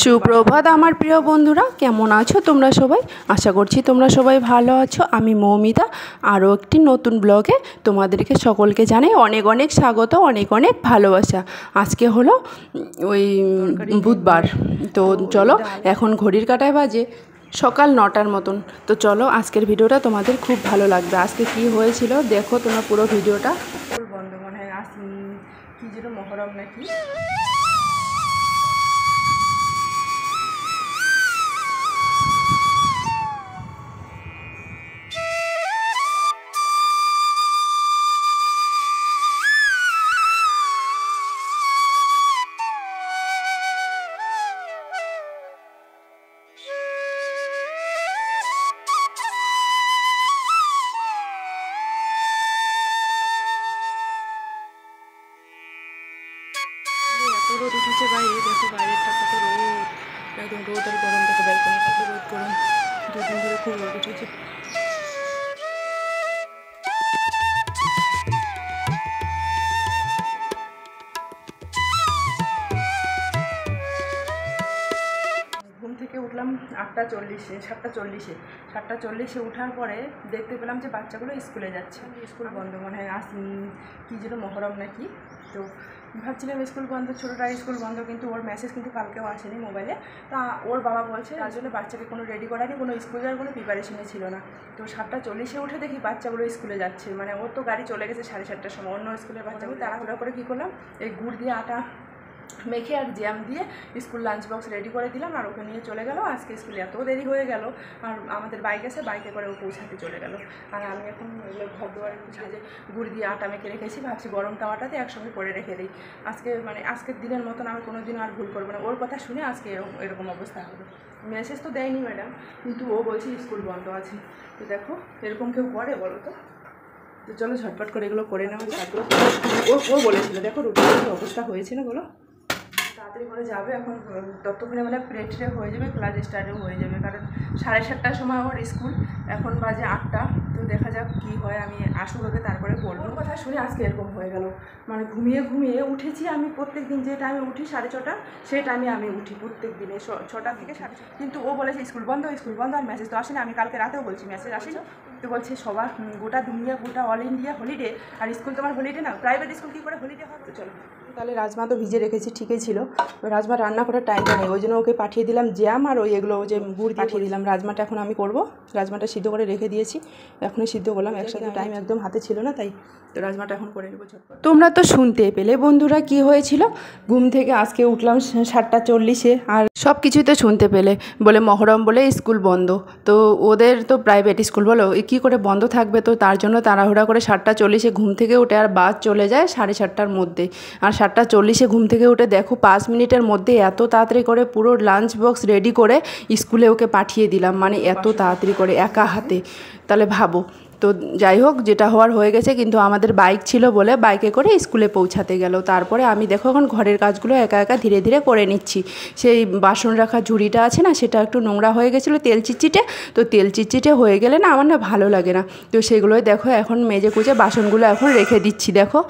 সুপ্রভাত আমার প্রিয় বন্ধুরা, কেমন আছো তোমরা সবাই? আশা করছি তোমরা সবাই ভালো আছো। আমি মৌমিতা আরও একটি নতুন ব্লগে তোমাদেরকে সকলকে জানাই অনেক অনেক স্বাগত, অনেক অনেক ভালোবাসা। আজকে হলো ওই বুধবার, তো চলো এখন ঘড়ির কাঁটায় বাজে সকাল 9টার মতন। তো চলো আজকের ভিডিওটা তোমাদের খুব ভালো লাগবে। আজকে কি হয়েছিল দেখো তোমরা পুরো ভিডিওটা। বন্ধ মনে হয় কি যেন মহরম নাকি। রোদ উঠেছে বাইরে, দেখো বাইরেটা কত রোদ, একদম রোদ আর গরম। দেখো ব্যালকনি কত রোদ গরম, দুদিন ধরে খুব রোদ উঠেছে। ঘুম থেকে উঠলাম 8:40-এ, 7:40-এ উঠার পরে দেখতে পেলাম যে বাচ্চাগুলো স্কুলে যাচ্ছে। স্কুল বন্ধ, মনে হয় কি যেন মহরম নাকি। তো ভাবছিলাম স্কুল বন্ধ, ছোটোটা স্কুল বন্ধ, কিন্তু ওর মেসেজ কিন্তু কালকেও আসেনি মোবাইলে। তা ওর বাবা বলছে তার জন্য বাচ্চাকে কোনো রেডি করানি, কোনো স্কুল যাওয়ার কোনো প্রিপারেশনে ছিল না। তো 7:40-এ উঠে দেখি বাচ্চাগুলো স্কুলে যাচ্ছে, মানে ওর তো গাড়ি চলে গেছে 7:30টার সময়। অন্য স্কুলের বাচ্চাগুলো তাড়াহুড়া করে কী করলাম, এই গুড় দিয়ে আটা মেখে আর জ্যাম দিয়ে স্কুল লাঞ্চ বক্স রেডি করে দিলাম, আর ওকে নিয়ে চলে গেল। আজকে স্কুলে এত দেরি হয়ে গেল, আর আমাদের বাইক আছে, বাইকে করে ও পৌঁছাতে চলে গেল। আর আমি এখন ঘর দুয়ার সাজে গুড় দিয়ে আটা মেখে রেখেছি, ভাবছি গরম তাওয়াটাতে একসঙ্গে করে রেখে দিই। আজকের দিনের মতন আমি কোনো দিনও আর ভুল করবো না। ওর কথা শুনে আজকে এরকম অবস্থা হবে। মেসেজ তো দেয়নি ম্যাডাম, কিন্তু ও বলছে স্কুল বন্ধ আছে। তো দেখো এরকম কেউ করে বলো তো? তো চলো ঝটপট করে এগুলো করে নেওয়া যায়। ও বলেছিল, দেখো রুটিনের অবস্থা হয়েছে না বলো, তাড়াতাড়ি করে যাবে। এখন ততক্ষণে মানে প্রেট হয়ে যাবে, ক্লাস স্টার্টও হয়ে যাবে, কারণ 7:30টার সময় ওর স্কুল, এখন বাজে 8টা। তো দেখা যাক কি হয়, আমি আসুক আগে তারপরে বলবো। কথা শুনে আজকে এরকম হয়ে গেল, মানে ঘুমিয়ে উঠেছি আমি। প্রত্যেক দিন যে টাইমে উঠি 6:30, সেই টাইমে আমি উঠি প্রত্যেক দিনে 6টা থেকে 6:30। কিন্তু ও বলেছে স্কুল বন্ধ, আর মেসেজ তো আসেনি। আমি কালকে রাতেও বলছি মেসেজ আসেনি। তো বলছে সবার গোটা দুনিয়া, গোটা অল ইন্ডিয়া হলিডে, আর স্কুল তোমার হলিডে না, প্রাইভেট স্কুল কী করে হলিডে হয়? তো চলো তাহলে রাজমা তো ভিজে রেখেছি, ঠিকই ছিল। রাজমা রান্না করার টাইমটা নেই, ওই জন্য ওকে পাঠিয়ে দিলাম জ্যাম আর এগুলো যে গুড় পাঠিয়ে দিলাম। রাজমাটা এখন আমি করব, রাজমাটা সিদ্ধ করে রেখে দিয়েছি, এখনই সিদ্ধ করলাম একসাথে, টাইম একদম হাতে ছিল না, তাই তো রাজমাটা এখন করে নেবো ঝটপট। তোমরা তো শুনতে পেলে বন্ধুরা কি হয়েছিল। ঘুম থেকে আজকে উঠলাম 7:40-এ, আর সব কিছুই তো শুনতে পেলে। বলে মহরম বলে স্কুল বন্ধ, তো ওদের তো প্রাইভেট স্কুল, বলো কী করে বন্ধ থাকবে? তো তার জন্য তাড়াহুড়া করে 7:40-এ ঘুম থেকে উঠে, আর বাস চলে যায় 7:30টার মধ্যে। আর 7:40-এ ঘুম থেকে উঠে দেখো 5 মিনিটের মধ্যে এত তাড়াতাড়ি করে পুরো লাঞ্চ বক্স রেডি করে স্কুলে ওকে পাঠিয়ে দিলাম, মানে এত তাড়াতাড়ি করে একা হাতে। তাহলে ভাবো। তো যাই হোক, যেটা হওয়ার হয়ে গেছে, কিন্তু আমাদের বাইক ছিল বলে বাইকে করে স্কুলে পৌঁছাতে গেল। তারপরে আমি দেখো এখন ঘরের কাজগুলো একা ধীরে ধীরে করে নিচ্ছি। সেই বাসন রাখা ঝুড়িটা আছে না, সেটা একটু নোংরা হয়ে গেছিলো তেল চিটচিটে। তো তেল চিটচিটে হয়ে গেলে না আমার না ভালো লাগে না। তো সেগুলোই দেখো এখন মেজে কুচে বাসনগুলো এখন রেখে দিচ্ছি। দেখো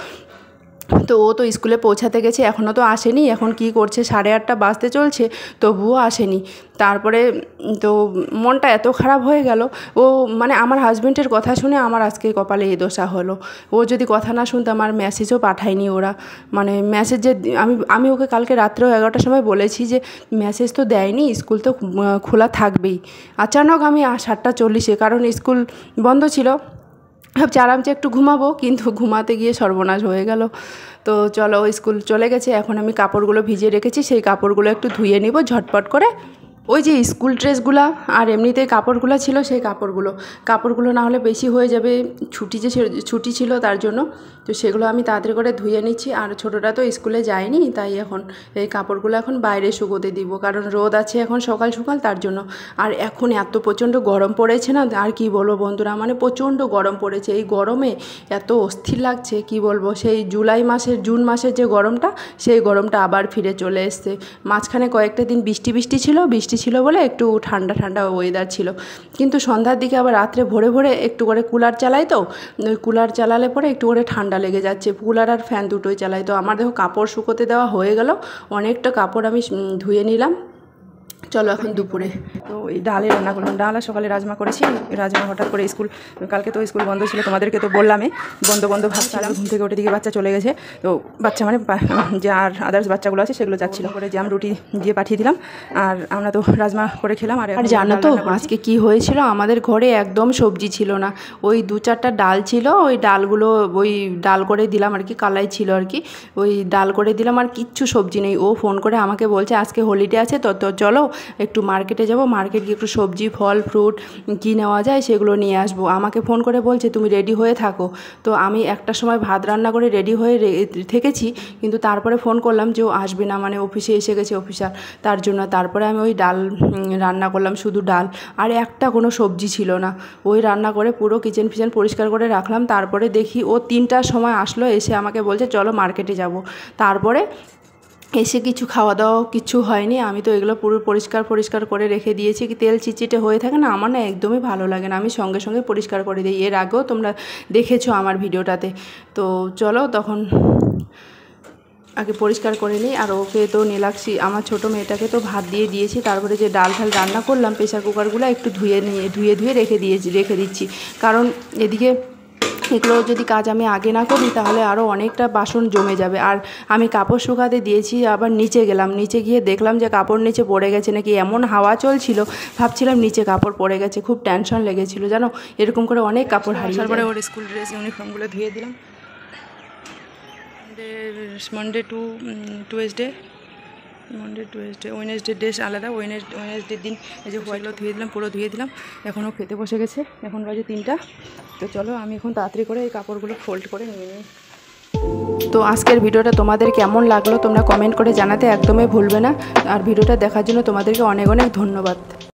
তো ও তো স্কুলে পৌঁছাতে গেছে, এখনও তো আসেনি। এখন কি করছে, 8:30 বাজতে চলছে, তবুও আসেনি। তারপরে তো মনটা এত খারাপ হয়ে গেল। ও মানে আমার হাজব্যান্ডের কথা শুনে আমার আজকে কপালে এ দশা হলো। ও যদি কথা না শুনতো, আমার মেসেজও পাঠায়নি ওরা। মানে মেসেজ যে আমি ওকে কালকে রাত্রেও 11টার সময় বলেছি যে মেসেজ তো দেয়নি, স্কুল তো খোলা থাকবেই। আচানক আমি 7:40-এ, কারণ স্কুল বন্ধ ছিল, ভাবছি আরামসে একটু ঘুমাবো, কিন্তু ঘুমাতে গিয়ে সর্বনাশ হয়ে গেল। তো চলো স্কুল চলে গেছে, এখন আমি কাপড়গুলো ভিজিয়ে রেখেছি, সেই কাপড়গুলো একটু ধুয়ে নিব ঝটপট করে। ওই যে স্কুল ড্রেসগুলো আর এমনিতে কাপড়গুলো ছিল, সেই কাপড়গুলো না হলে বেশি হয়ে যাবে, ছুটি ছিল তার জন্য। তো সেগুলো আমি তাড়াতাড়ি করে ধুয়ে নিচ্ছি। আর ছোটোটা তো স্কুলে যায়নি, তাই এখন এই কাপড়গুলো এখন বাইরে শুকোতে দিব, কারণ রোদ আছে এখন সকাল তার জন্য। আর এখন এত প্রচণ্ড গরম পড়েছে না, আর কি বলবো বন্ধুরা, মানে প্রচণ্ড গরম পড়েছে। এই গরমে এত অস্থির লাগছে, কি বলবো। সেই জুন মাসের যে গরমটা, সেই গরমটা আবার ফিরে চলে এসছে। মাঝখানে কয়েকটা দিন বৃষ্টি ছিল, বৃষ্টি ছিল বলে একটু ঠান্ডা ঠান্ডা ওয়েদার ছিল, কিন্তু সন্ধ্যার দিকে আবার রাত্রে ভোরে ভোরে একটু করে কুলার চালাই, তো ওই কুলার চালালে পরে একটু করে ঠান্ডা লেগে যাচ্ছে। কুলার আর ফ্যান দুটোই চালাই। তো আমার দেখো কাপড় শুকোতে দেওয়া হয়ে গেল, অনেকটা কাপড় আমি ধুয়ে নিলাম। চলো এখন দুপুরে তো এই ডালে রান্না করলাম। ডাল আর সকালে রাজমা করেছি। রাজমা হঠাৎ করে স্কুল, কালকে তো স্কুল বন্ধ ছিল, তোমাদেরকে তো বললামই বন্ধ ভাবছিলাম। ঘুম থেকে উঠে দিকে বাচ্চা চলে গেছে, তো বাচ্চা মানে যে আর আদার্স বাচ্চাগুলো আছে সেগুলো যাচ্ছিল করে জ্যাম রুটি দিয়ে পাঠিয়ে দিলাম, আর আমরা তো রাজমা করে খেলাম। আর জানো তো আজকে কি হয়েছিল, আমাদের ঘরে একদম সবজি ছিল না, ওই 2-4টা ডাল ছিল, ওই ডালগুলো ওই ডাল করে দিলাম আর কি, কালাই ছিল আর কি, ওই ডাল করে দিলাম, আর কিচ্ছু সবজি নেই। ও ফোন করে আমাকে বলছে আজকে হোলিডে আছে তো চলো একটু মার্কেটে যাব, মার্কেট গিয়ে একটু সবজি ফল ফ্রুট কী নেওয়া যায় সেগুলো নিয়ে আসবো। আমাকে ফোন করে বলছে তুমি রেডি হয়ে থাকো। তো আমি একটার সময় ভাত রান্না করে রেডি হয়ে থেকেছি, কিন্তু তারপরে ফোন করলাম যে ও আসবে না, মানে অফিসে এসে গেছে অফিসার, তার জন্য। তারপরে আমি ওই ডাল রান্না করলাম, শুধু ডাল, আর একটা কোনো সবজি ছিল না। ওই রান্না করে পুরো কিচেন ফিচেন পরিষ্কার করে রাখলাম। তারপরে দেখি ও 3টার সময় আসলো, এসে আমাকে বলছে চলো মার্কেটে যাব। তারপরে এসে কিছু খাওয়া দাওয়া কিছু হয়নি। আমি তো এগুলো পুরো পরিষ্কার করে রেখে দিয়েছি। কি তেল চিটচিটে হয়ে থাকে না, আমার না একদমই ভালো লাগে না, আমি সঙ্গে সঙ্গে পরিষ্কার করে দিই। এর আগেও তোমরা দেখেছো আমার ভিডিওটাতে। তো চলো তখন আগে পরিষ্কার করে নিই। আর ওকে তো নীলাক্ষী আমার ছোটো মেয়েটাকে তো ভাত দিয়ে দিয়েছি। তারপরে যে ডাল ঠাল রান্না করলাম, প্রেসার কুকারগুলো একটু ধুয়ে রেখে দিচ্ছি, কারণ এদিকে এগুলো যদি কাজ আমি আগে না করি তাহলে আরও অনেকটা বাসন জমে যাবে। আর আমি কাপড় শুকাতে দিয়েছি, আবার নিচে গেলাম, নিচে গিয়ে দেখলাম যে কাপড় নিচে পড়ে গেছে নাকি, এমন হাওয়া চলছিল ভাবছিলাম নিচে কাপড় পড়ে গেছে, খুব টেনশন লেগেছিলো জানো, এরকম করে অনেক কাপড় হারিয়ে। তারপরে ওর স্কুল ড্রেস ইউনিফর্মগুলো ধুয়ে দিলাম। Monday two Tuesday, Wednesday dress আলাদা, ওয়েনেসডের দিন এই যে হোয়াইটগুলো ধুয়ে দিলাম, পুরো ধুয়ে দিলাম। এখনও খেতে বসে গেছে, এখন বাজে 3টা। তো চলো আমি এখন তাড়াতাড়ি করে এই কাপড়গুলো ফোল্ড করে নিয়ে নিই। তো আজকের ভিডিওটা তোমাদের কেমন লাগলো তোমরা কমেন্ট করে জানাতে একদমই ভুলবে না। আর ভিডিওটা দেখার জন্য তোমাদেরকে অনেক অনেক ধন্যবাদ।